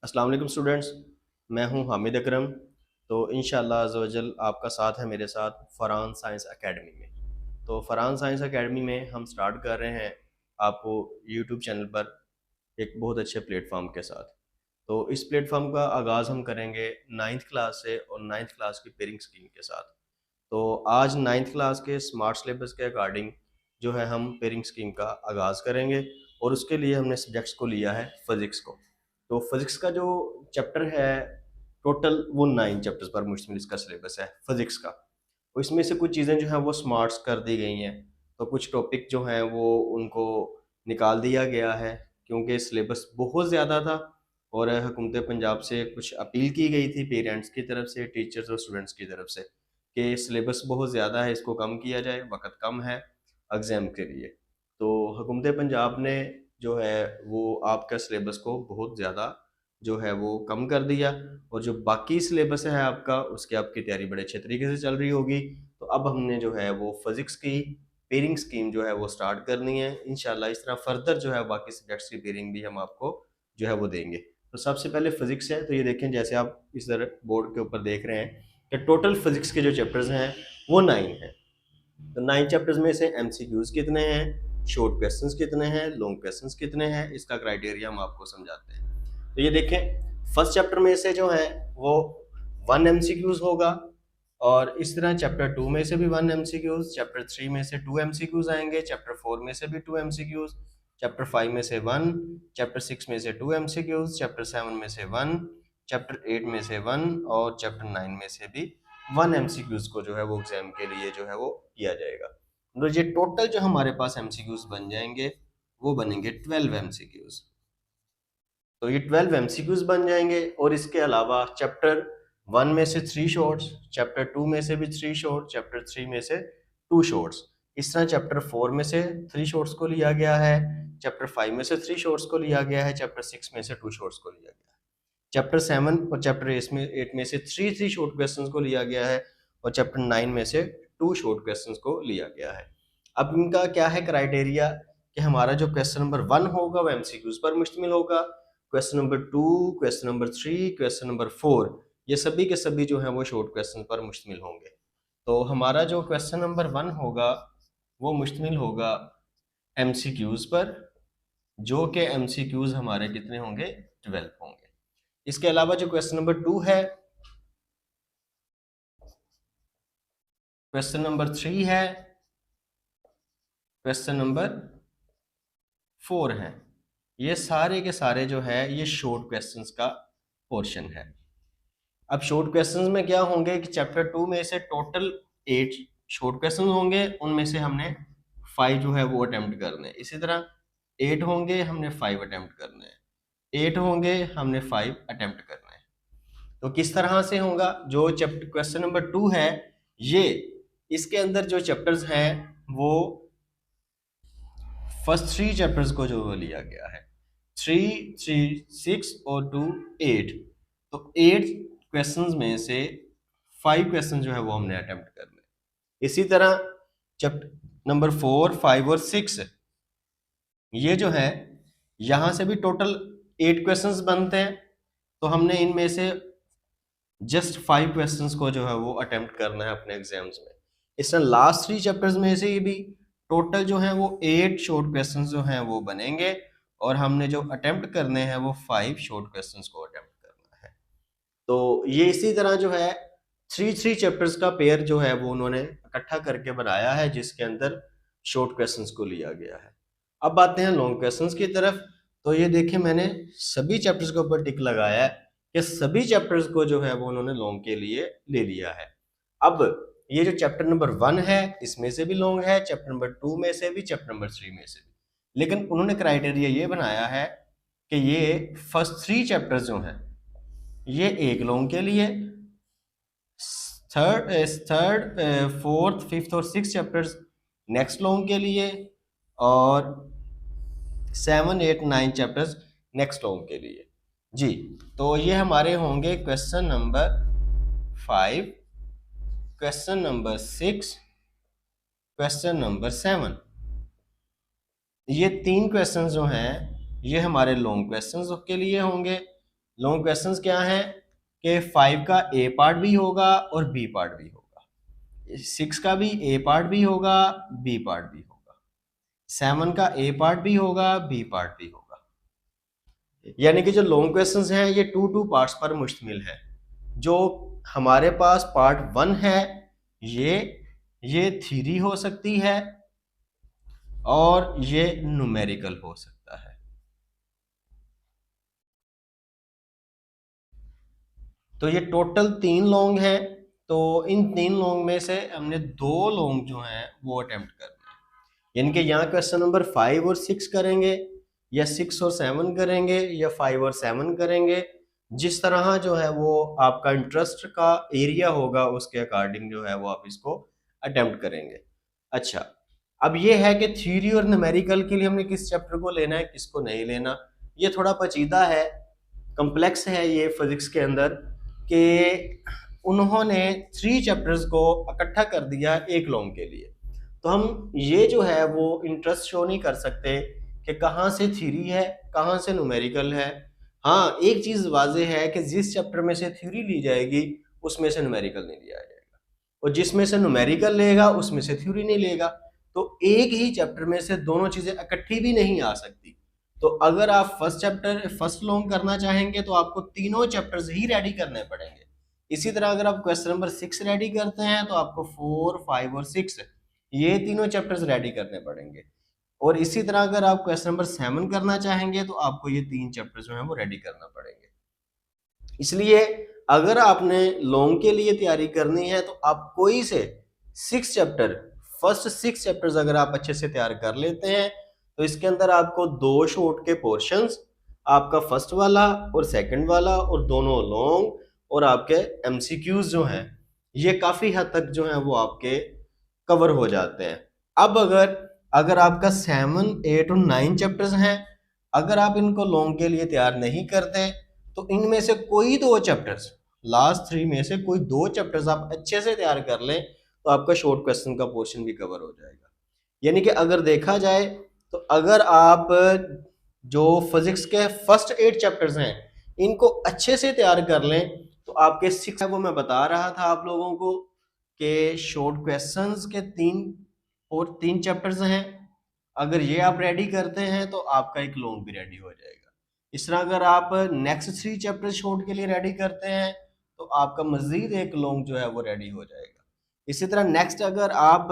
अस्सलाम वालेकुम स्टूडेंट्स। मैं हूं हामिद अकरम। तो इंशाअल्लाह अज़्ज़ वजल आपका साथ है मेरे साथ फ़रहान साइंस एकेडमी में। तो फ़रहान साइंस एकेडमी में हम स्टार्ट कर रहे हैं आपको यूट्यूब चैनल पर एक बहुत अच्छे प्लेटफॉर्म के साथ। तो इस प्लेटफॉर्म का आगाज़ हम करेंगे नाइन्थ क्लास से और नाइन्थ क्लास की पेयरिंग स्कीम के साथ। तो आज नाइन्थ क्लास के स्मार्ट सिलेबस के अकॉर्डिंग जो है हम पेयरिंग स्कीम का आगाज़ करेंगे और उसके लिए हमने सब्जेक्ट्स को लिया है फिज़िक्स को। तो फिज़िक्स का जो चैप्टर है टोटल वो 9 चैप्टर्स पर मुश्तमिल इसका सिलेबस है फिज़िक्स का। तो इसमें से कुछ चीज़ें जो हैं वो स्मार्ट्स कर दी गई हैं, तो कुछ टॉपिक जो हैं वो उनको निकाल दिया गया है क्योंकि सिलेबस बहुत ज़्यादा था और हुकूमत पंजाब से कुछ अपील की गई थी पेरेंट्स की तरफ से, टीचर्स और स्टूडेंट्स की तरफ से कि सिलेबस बहुत ज़्यादा है, इसको कम किया जाए, वक़्त कम है एग्ज़ाम के लिए। तो हुकूमत पंजाब ने जो है वो आपका सिलेबस को बहुत ज़्यादा जो है वो कम कर दिया और जो बाकी सिलेबस है आपका उसकी आपकी तैयारी बड़े अच्छे तरीके से चल रही होगी। तो अब हमने जो है वो फिज़िक्स की पेयरिंग स्कीम जो है वो स्टार्ट करनी है। इंशाल्लाह इस तरह फर्दर जो है बाकी सब्जेक्ट्स की पेयरिंग भी हम आपको जो है वो देंगे। तो सबसे पहले फिज़िक्स है, तो ये देखें जैसे आप इस तरह बोर्ड के ऊपर देख रहे हैं कि टोटल फिज़िक्स के जो चैप्टर्स हैं वो 9 हैं। तो 9 चैप्टर्स में से एमसीक्यूज़ कितने हैं, शॉर्ट क्वेश्चंस कितने हैं, लॉन्ग क्वेश्चंस कितने हैं, इसका क्राइटेरिया हम आपको समझाते हैं। तो ये देखें फर्स्ट चैप्टर में से जो है वो 1 एमसीक्यूज़ होगा और इस तरह चैप्टर 2 में से भी 1 एमसीक्यूज़, चैप्टर 3 में से 2 एमसीक्यूज़ आएंगे, चैप्टर 4 में से भी 2 एमसीक्यूज़, चैप्टर 5 में से 1, चैप्टर 6 में से 2 एमसीक्यूज़, चैप्टर 7 में से 1, चैप्टर 8 में से 1 और चैप्टर 9 में से भी 1 एमसीक्यूज़ को जो है वो एग्जाम के लिए जो है वो किया जाएगा। तो ये टोटल जो हमारे पास एमसीक्यूज़ बन जाएंगे वो बनेंगे 12 एमसीक्यूज़। तो ये 12 एमसीक्यूज बन जाएंगे और इसके अलावा चैप्टर 1 में से 3 शॉर्ट्स, चैप्टर 2 में से भी 3 शॉर्ट, चैप्टर 3 में से 2 शॉर्ट्स। इस तरह चैप्टर 4 में से 3 शॉर्ट्स को लिया गया है, चैप्टर 5 में से 3 शॉर्ट्स को लिया गया है, चैप्टर 6 में से 2 शॉर्ट्स को लिया गया है। चैप्टर 7 और चैप्टर 8 में से 3 शॉर्ट क्वेश्चंस को लिया गया है और चैप्टर 9 में से 2 शॉर्ट क्वेश्चंस को लिया गया है। अब इनका क्या है क्राइटेरिया कि हमारा जो क्वेश्चन नंबर 1 होगा वो एमसीक्यूज पर मुश्तमिल होगा, question number 2, question number 3, question number 4 ये सभी के सभी जो हैं वो शॉर्ट क्वेश्चन पर मुश्तमिल होंगे। तो हमारा जो क्वेश्चन नंबर 1 होगा वो मुश्तमिल होगा एमसीक्यूज पर, जो कि एमसीक्यूज हमारे कितने होंगे 12 होंगे। इसके अलावा जो क्वेश्चन नंबर 2 है, क्वेश्चन नंबर 3 है, क्वेश्चन नंबर 4 है, ये सारे के सारे जो है ये शॉर्ट क्वेश्चंस का पोर्शन है। अब शॉर्ट क्वेश्चंस में क्या होंगे कि चैप्टर 2 में से टोटल 8 शॉर्ट क्वेश्चन होंगे, उनमें से हमने 5 जो है वो अटेम्प्ट करने हैं। इसी तरह 8 होंगे हमने 5 अटेम्प्ट करने हैं, 8 होंगे हमने 5 अटेम्प्ट करने हैं। तो किस तरह से होगा, जो चैप्टर क्वेश्चन नंबर 2 है ये इसके अंदर जो चैप्टर्स हैं वो फर्स्ट 3 चैप्टर्स को जो लिया गया है, 3, 3, 6 और 2, 8। तो 8 क्वेश्चंस में से 5 क्वेश्चन जो है वो हमने अटेम्प्ट करने। इसी तरह चैप्टर नंबर 4, 5 और 6 ये जो है यहां से भी टोटल 8 क्वेश्चंस बनते हैं, तो हमने इनमें से जस्ट 5 क्वेश्चंस को जो है वो अटेम्प्ट करना है अपने एग्जाम्स में। इस तरह लास्ट 3 चैप्टर्स में से भी टोटल जो है वो 8 शॉर्ट क्वेश्चंस जो हैं वो बनेंगे और हमने जो अटेम्प्ट करने हैं वो 5 शॉर्ट क्वेश्चंस को अटेम्प्ट करना है। तो ये इसी तरह जो है 3 चैप्टर्स का पेयर जो है वो उन्होंने इकट्ठा करके बनाया है जिसके अंदर शॉर्ट क्वेश्चंस को लिया गया है। अब आते हैं लॉन्ग क्वेश्चंस की तरफ। तो ये देखिए मैंने सभी चैप्टर्स के ऊपर टिक लगाया है कि सभी चैप्टर्स को जो है वो उन्होंने लॉन्ग के लिए ले लिया है। अब ये जो चैप्टर नंबर 1 है इसमें से भी लॉन्ग है, चैप्टर नंबर 2 में से भी, चैप्टर नंबर 3 में से भी, लेकिन उन्होंने क्राइटेरिया ये बनाया है कि ये फर्स्ट 3 चैप्टर्स जो हैं ये एक लॉन्ग के लिए, थर्ड फोर्थ फिफ्थ और सिक्स चैप्टर्स नेक्स्ट लॉन्ग के लिए और 7, 8, 9 चैप्टर्स नेक्स्ट लॉन्ग के लिए जी। तो ये हमारे होंगे question number 5, question number 6, question number 7। ये 3 क्वेश्चन जो हैं ये हमारे लॉन्ग क्वेश्चन के लिए होंगे, लॉन्ग क्वेश्चंस क्या हैं कि 5 का ए पार्ट भी होगा और बी पार्ट भी होगा, 6 का भी ए पार्ट भी होगा, बी पार्ट भी होगा, 7 का ए पार्ट भी होगा, बी पार्ट भी होगा। यानी कि जो लॉन्ग क्वेश्चंस हैं ये 2 पार्ट्स पर मुश्तमिल है। जो हमारे पास पार्ट 1 है ये थ्योरी हो सकती है और ये न्यूमेरिकल हो सकता है। तो ये टोटल 3 लॉन्ग हैं। तो इन 3 लॉन्ग में से हमने 2 लॉन्ग जो हैं वो अटेम्प्ट करने हैं। यानी कि यहाँ क्वेश्चन नंबर 5 और 6 करेंगे या 6 और 7 करेंगे या 5 और 7 करेंगे। जिस तरह जो है वो आपका इंटरेस्ट का एरिया होगा उसके अकॉर्डिंग जो है वो आप इसको अटेम्प्ट करेंगे। अच्छा, अब ये है कि थ्योरी और न्यूमेरिकल के लिए हमने किस चैप्टर को लेना है, किसको नहीं लेना। ये थोड़ा पेचीदा है, कॉम्प्लेक्स है ये फिजिक्स के अंदर, कि उन्होंने 3 चैप्टर्स को इकट्ठा कर दिया एक लॉन्ग के लिए। तो हम ये जो है वो इंटरेस्ट शो नहीं कर सकते कि कहाँ से थ्योरी है, कहाँ से न्यूमेरिकल है। हाँ, एक चीज़ वाज़ेह है कि जिस चैप्टर में से थ्योरी ली जाएगी उसमें से न्यूमेरिकल नहीं लिया जाएगा, और जिसमें से न्यूमेरिकल लेगा उसमें से थ्योरी नहीं लेगा। तो एक ही चैप्टर में से दोनों चीज़ें इकट्ठी भी नहीं आ सकती। तो अगर आप फर्स्ट लॉन्ग करना चाहेंगे तो आपको तीनों चैप्टर्स ही रेडी करने पड़ेंगे। इसी तरह अगर आप क्वेश्चन नंबर 6 रेडी करते हैं तो आपको 4, 5 और 6 ये तीनों चैप्टर्स रेडी करने पड़ेंगे। और इसी तरह अगर आप क्वेश्चन नंबर 7 करना चाहेंगे तो आपको ये 3 चैप्टर्स जो हैं वो रेडी करना पड़ेंगे। इसलिए अगर आपने लॉन्ग के लिए तैयारी करनी है तो आप कोई से 6 चैप्टर, फर्स्ट 6 चैप्टर्स अगर आप अच्छे से तैयार कर लेते हैं तो इसके अंदर आपको 2 शॉर्ट के पोर्शंस, आपका फर्स्ट वाला और सेकंड वाला, और दोनों लॉन्ग, और आपके एमसीक्यूज जो हैं ये काफी हद तक जो हैं वो आपके कवर हो जाते हैं। अब अगर अगर आपका 7, 8 और 9 चैप्टर्स हैं, अगर आप इनको लॉन्ग के लिए तैयार नहीं करते तो इनमें से कोई 2 चैप्टर्स, लास्ट 3 में से कोई 2 चैप्टर्स आप अच्छे से तैयार कर लें तो आपका शॉर्ट क्वेश्चन का पोर्शन भी कवर हो जाएगा। यानी कि अगर देखा जाए तो अगर आप जो फिजिक्स के फर्स्ट 8 चैप्टर्स हैं इनको अच्छे से तैयार कर लें तो आपके 6 है वो मैं बता रहा था आप लोगों को कि शॉर्ट क्वेश्चंस के 3 चैप्टर्स हैं। अगर ये आप रेडी करते हैं तो आपका एक लॉन्ग भी रेडी हो जाएगा। इस तरह अगर आप नेक्स्ट 3 चैप्टर शॉर्ट के लिए रेडी करते हैं तो आपका मजीद एक लॉन्ग जो है वो रेडी हो जाएगा। इसी तरह नेक्स्ट अगर आप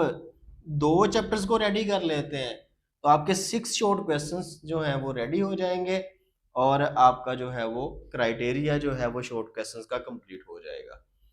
2 चैप्टर्स को रेडी कर लेते हैं तो आपके 6 शॉर्ट क्वेश्चंस जो हैं वो रेडी हो जाएंगे और आपका जो है वो क्राइटेरिया जो है वो शॉर्ट क्वेश्चंस का कंप्लीट हो जाएगा।